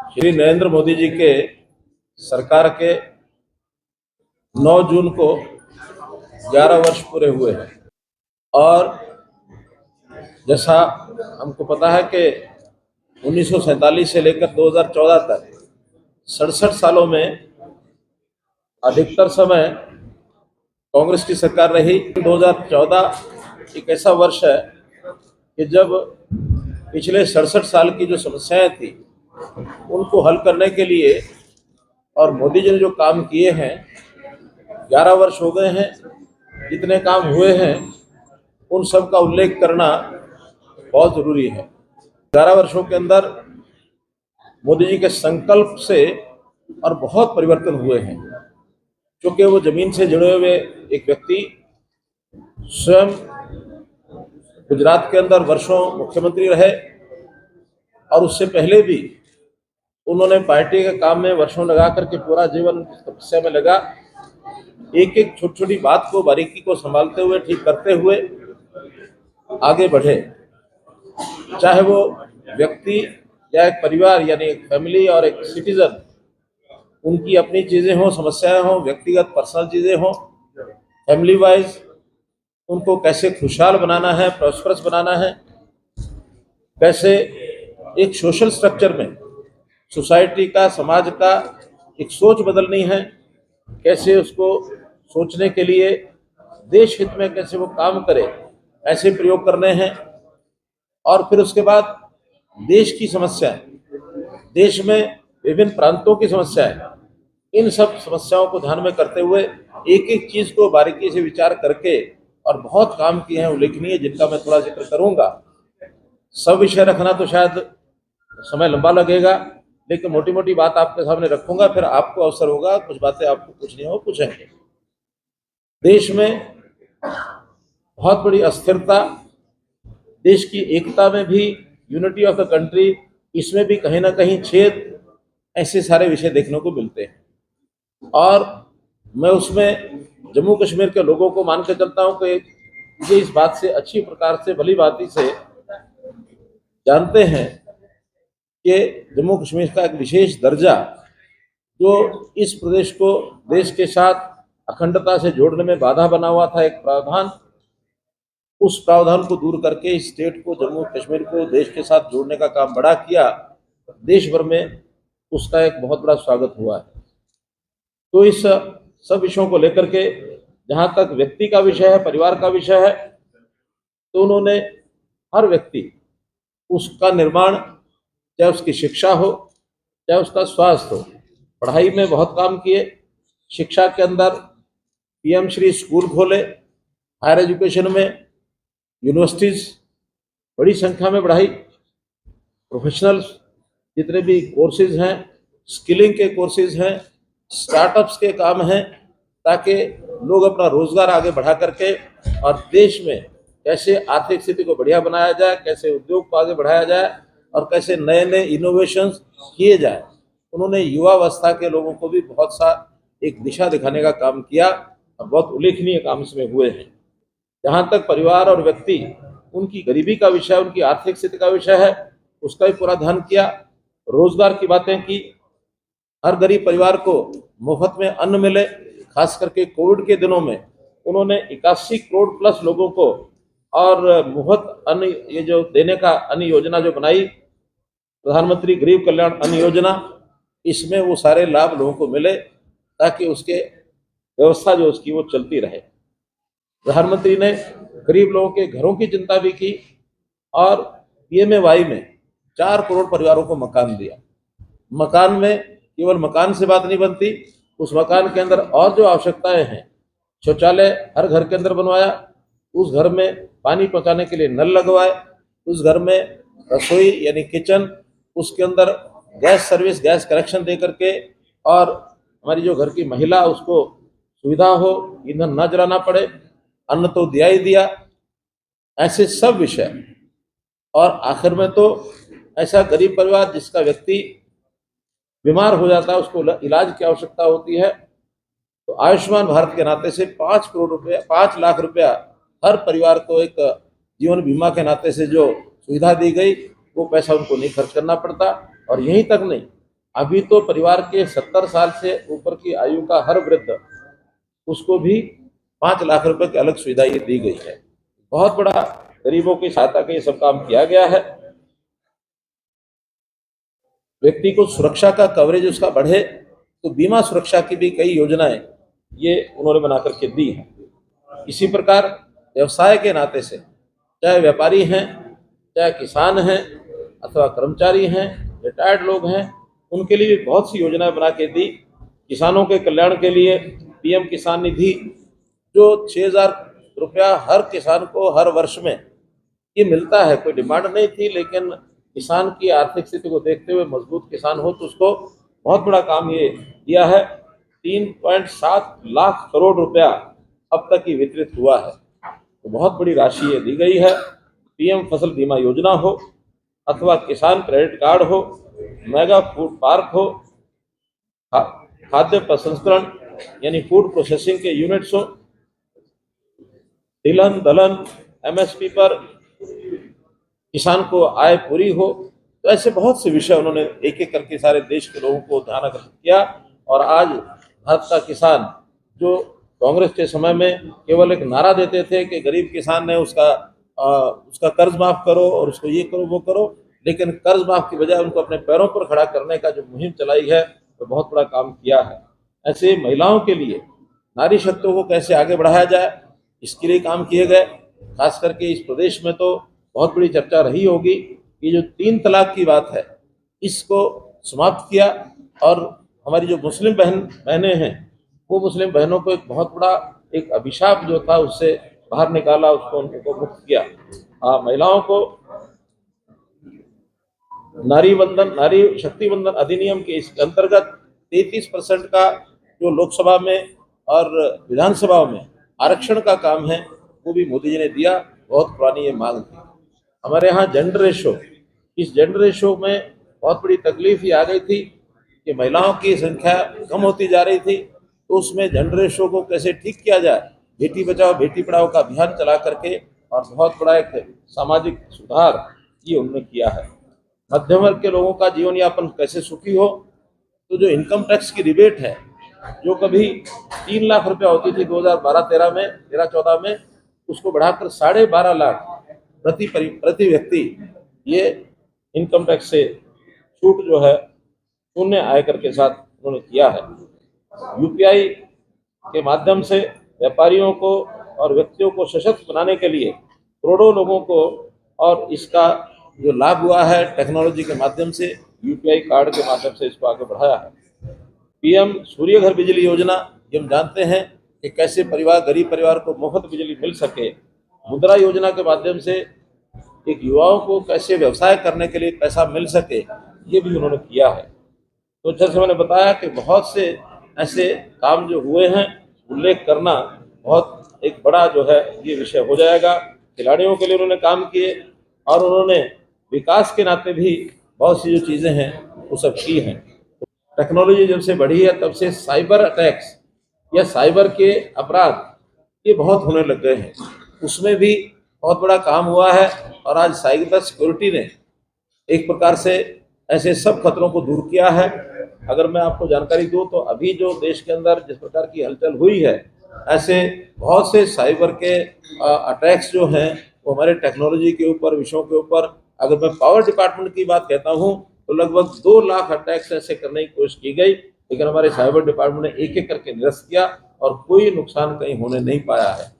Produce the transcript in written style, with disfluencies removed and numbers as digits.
श्री नरेंद्र मोदी जी के सरकार के 9 जून को 11 वर्ष पूरे हुए हैं। और जैसा हमको पता है कि 1947 से लेकर 2014 तक 67 सालों में अधिकतर समय कांग्रेस की सरकार रही। 2014 एक ऐसा वर्ष है कि जब पिछले 67 साल की जो समस्याएं थी उनको हल करने के लिए और मोदी जी ने जो काम किए हैं, 11 वर्ष हो गए हैं, जितने काम हुए हैं उन सब का उल्लेख करना बहुत ज़रूरी है। 11 वर्षों के अंदर मोदी जी के संकल्प से और बहुत परिवर्तन हुए हैं, क्योंकि वो जमीन से जुड़े हुए एक व्यक्ति, स्वयं गुजरात के अंदर वर्षों मुख्यमंत्री रहे और उससे पहले भी उन्होंने पार्टी के काम में वर्षों लगा करके पूरा जीवन तपस्या में लगा। एक एक छोटी छोटी बात को, बारीकी को संभालते हुए, ठीक करते हुए आगे बढ़े। चाहे वो व्यक्ति या एक परिवार यानी एक फैमिली और एक सिटीजन, उनकी अपनी चीज़ें हों, समस्याएं हों, व्यक्तिगत पर्सनल चीज़ें हों, फैमिली वाइज उनको कैसे खुशहाल बनाना है, प्रॉस्परस बनाना है, कैसे एक सोशल स्ट्रक्चर में सोसाइटी का, समाज का एक सोच बदलनी है, कैसे उसको सोचने के लिए देश हित में कैसे वो काम करे, ऐसे प्रयोग करने हैं। और फिर उसके बाद देश की समस्याएं, देश में विभिन्न प्रांतों की समस्याएं, इन सब समस्याओं को ध्यान में करते हुए एक एक चीज को बारीकी से विचार करके और बहुत काम किए हैं उल्लेखनीय, जिनका मैं थोड़ा जिक्र करूंगा। सब विषय रखना तो शायद समय लंबा लगेगा, लेकिन मोटी मोटी बात आपके सामने रखूंगा, फिर आपको अवसर होगा कुछ बातें आपको पूछनी हो पूछेंगे। देश में बहुत बड़ी अस्थिरता, देश की एकता में भी, यूनिटी ऑफ द कंट्री, इसमें भी कहीं ना कहीं छेद, ऐसे सारे विषय देखने को मिलते हैं। और मैं उसमें जम्मू कश्मीर के लोगों को मान के चलता हूँ कि ये इस बात से अच्छी प्रकार से, भली भांति से जानते हैं कि जम्मू कश्मीर का एक विशेष दर्जा, जो इस प्रदेश को देश के साथ अखंडता से जोड़ने में बाधा बना हुआ था, एक प्रावधान, उस प्रावधान को दूर करके इस स्टेट को, जम्मू कश्मीर को देश के साथ जोड़ने का काम बड़ा किया। देश भर में उसका एक बहुत बड़ा स्वागत हुआ है। तो इस सब विषयों को लेकर के, जहाँ तक व्यक्ति का विषय है, परिवार का विषय है, तो उन्होंने हर व्यक्ति, उसका निर्माण, चाहे उसकी शिक्षा हो, चाहे उसका स्वास्थ्य हो, पढ़ाई में बहुत काम किए। शिक्षा के अंदर पीएम श्री स्कूल खोले, हायर एजुकेशन में यूनिवर्सिटीज बड़ी संख्या में बढ़ाई, प्रोफेशनल जितने भी कोर्सेज हैं, स्किलिंग के कोर्सेज हैं, स्टार्टअप्स के काम हैं, ताकि लोग अपना रोजगार आगे बढ़ा करके और देश में कैसे आर्थिक स्थिति को बढ़िया बनाया जाए, कैसे उद्योग को आगे बढ़ाया जाए और कैसे नए नए इनोवेशंस किए जाए। उन्होंने युवावस्था के लोगों को भी बहुत सा एक दिशा दिखाने का काम किया और बहुत उल्लेखनीय काम इसमें हुए हैं। जहाँ तक परिवार और व्यक्ति, उनकी गरीबी का विषय, उनकी आर्थिक स्थिति का विषय है, उसका भी पूरा ध्यान किया। रोजगार की बातें की, हर गरीब परिवार को मुफ्त में अन्न मिले। खास करके कोविड के दिनों में उन्होंने 81 करोड़ प्लस लोगों को और मुफ्त अन्न, ये जो देने का अन्न योजना जो बनाई, प्रधानमंत्री गरीब कल्याण अन्न योजना, इसमें वो सारे लाभ लोगों को मिले ताकि उसके व्यवस्था जो उसकी वो चलती रहे। प्रधानमंत्री ने गरीब लोगों के घरों की चिंता भी की और पीएमएवाई में 4 करोड़ परिवारों को मकान दिया। मकान में केवल मकान से बात नहीं बनती, उस मकान के अंदर और जो आवश्यकताएं हैं, शौचालय हर घर के अंदर बनवाया, उस घर में पानी पहुंचाने के लिए नल लगवाए, उस घर में रसोई यानी किचन, उसके अंदर गैस सर्विस, गैस कनेक्शन दे करके, और हमारी जो घर की महिला, उसको सुविधा हो, ईंधन न जलाना पड़े, अन्न तो दिया ही दिया। ऐसे सब विषय। और आखिर में तो ऐसा गरीब परिवार जिसका व्यक्ति बीमार हो जाता है, उसको इलाज की आवश्यकता होती है, तो आयुष्मान भारत के नाते से 5 करोड़ रुपया, 5 लाख रुपया हर परिवार को एक जीवन बीमा के नाते से जो सुविधा दी गई, वो पैसा उनको नहीं खर्च करना पड़ता। और यहीं तक नहीं, अभी तो परिवार के 70 साल से ऊपर की आयु का हर वृद्ध, उसको भी 5 लाख रुपए की अलग सुविधा ये दी गई है। बहुत बड़ा गरीबों की सहायता का ये सब काम किया गया है। व्यक्ति को सुरक्षा का कवरेज उसका बढ़े, तो बीमा सुरक्षा की भी कई योजनाएं ये उन्होंने बना करके दी है। इसी प्रकार व्यवसाय के नाते से, चाहे व्यापारी हैं, चाहे किसान हैं, अथवा कर्मचारी हैं, रिटायर्ड लोग हैं, उनके लिए भी बहुत सी योजनाएं बना के दी। किसानों के कल्याण के लिए पीएम किसान निधि, जो 6,000 रुपया हर किसान को हर वर्ष में ये मिलता है। कोई डिमांड नहीं थी, लेकिन किसान की आर्थिक स्थिति को देखते हुए मजबूत किसान हो तो उसको बहुत बड़ा काम ये दिया है। 3.7 लाख करोड़ रुपया अब तक ही वितरित हुआ है, तो बहुत बड़ी राशि ये दी गई है। पीएम फसल बीमा योजना हो, अथवा किसान क्रेडिट कार्ड हो, मेगा फूड पार्क हो, खाद्य प्रसंस्करण यानी फूड प्रोसेसिंग के यूनिट्स हो, तिलहन दलहन एमएसपी पर किसान को आय पूरी हो, तो ऐसे बहुत से विषय उन्होंने एक एक करके सारे देश के लोगों को ध्यान आकर्षित किया। और आज भारत का किसान, जो कांग्रेस के समय में केवल एक नारा देते थे कि गरीब किसान ने उसका कर्ज माफ करो और उसको ये करो वो करो, लेकिन कर्ज माफ की बजाय उनको अपने पैरों पर खड़ा करने का जो मुहिम चलाई है, तो बहुत बड़ा काम किया है। ऐसे महिलाओं के लिए नारी शक्ति को कैसे आगे बढ़ाया जाए, इसके लिए काम किए गए। खास करके इस प्रदेश में तो बहुत बड़ी चर्चा रही होगी कि जो 3 तलाक की बात है, इसको समाप्त किया। और हमारी जो मुस्लिम बहनें हैं, वो मुस्लिम बहनों को एक बहुत बड़ा एक अभिशाप जो था उससे बाहर निकाला, उसको उनको मुक्त किया। महिलाओं को नारी शक्ति बंधन अधिनियम के इस अंतर्गत 33% का जो लोकसभा में और विधानसभा में आरक्षण का काम है, वो भी मोदी जी ने दिया। बहुत पुरानी ये मांग थी। हमारे यहाँ जेंडर रेशो, इस जेंडर रेशो में बहुत बड़ी तकलीफ ये आ गई थी कि महिलाओं की संख्या कम होती जा रही थी, तो उसमें जेंडर रेशो को कैसे ठीक किया जाए, बेटी बचाओ बेटी पढ़ाओ का अभियान चला करके और बहुत बड़ा एक सामाजिक सुधार ये उन्होंने किया है। मध्यम वर्ग के लोगों का जीवन यापन कैसे सुखी हो, तो जो इनकम टैक्स की रिबेट है, जो कभी 3 लाख रुपया होती थी 2012-13 में 13-14 में, उसको बढ़ाकर 12.5 लाख प्रति व्यक्ति ये इनकम टैक्स से छूट जो है शून्य आयकर के साथ उन्होंने किया है। यूपीआई के माध्यम से व्यापारियों को और व्यक्तियों को सशक्त बनाने के लिए करोड़ों लोगों को, और इसका जो लाभ हुआ है टेक्नोलॉजी के माध्यम से, यूपीआई कार्ड के माध्यम से इसको आगे बढ़ाया है। पीएम सूर्य घर बिजली योजना, हम जानते हैं कि कैसे गरीब परिवार को मुफ्त बिजली मिल सके। मुद्रा योजना के माध्यम से एक युवाओं को कैसे व्यवसाय करने के लिए पैसा मिल सके, ये भी उन्होंने किया है। तो जैसे मैंने बताया कि बहुत से ऐसे काम जो हुए हैं, उल्लेख करना बहुत एक बड़ा जो है ये विषय हो जाएगा। खिलाड़ियों के लिए उन्होंने काम किए, और उन्होंने विकास के नाते भी बहुत सी जो चीज़ें हैं वो सब की हैं। टेक्नोलॉजी जब से बढ़ी है, तब से साइबर अटैक्स या साइबर के अपराध ये बहुत होने लग गए हैं, उसमें भी बहुत बड़ा काम हुआ है। और आज साइबर सिक्योरिटी ने एक प्रकार से ऐसे सब खतरों को दूर किया है। अगर मैं आपको जानकारी दूं, तो अभी जो देश के अंदर जिस प्रकार की हलचल हुई है, ऐसे बहुत से साइबर के अटैक्स जो हैं वो हमारे टेक्नोलॉजी के ऊपर, विषयों के ऊपर, अगर मैं पावर डिपार्टमेंट की बात कहता हूँ तो लगभग 2 लाख अटैक्स ऐसे करने की कोशिश की गई, लेकिन हमारे साइबर डिपार्टमेंट ने एक एक करके निरस्त किया और कोई नुकसान कहीं होने नहीं पाया है।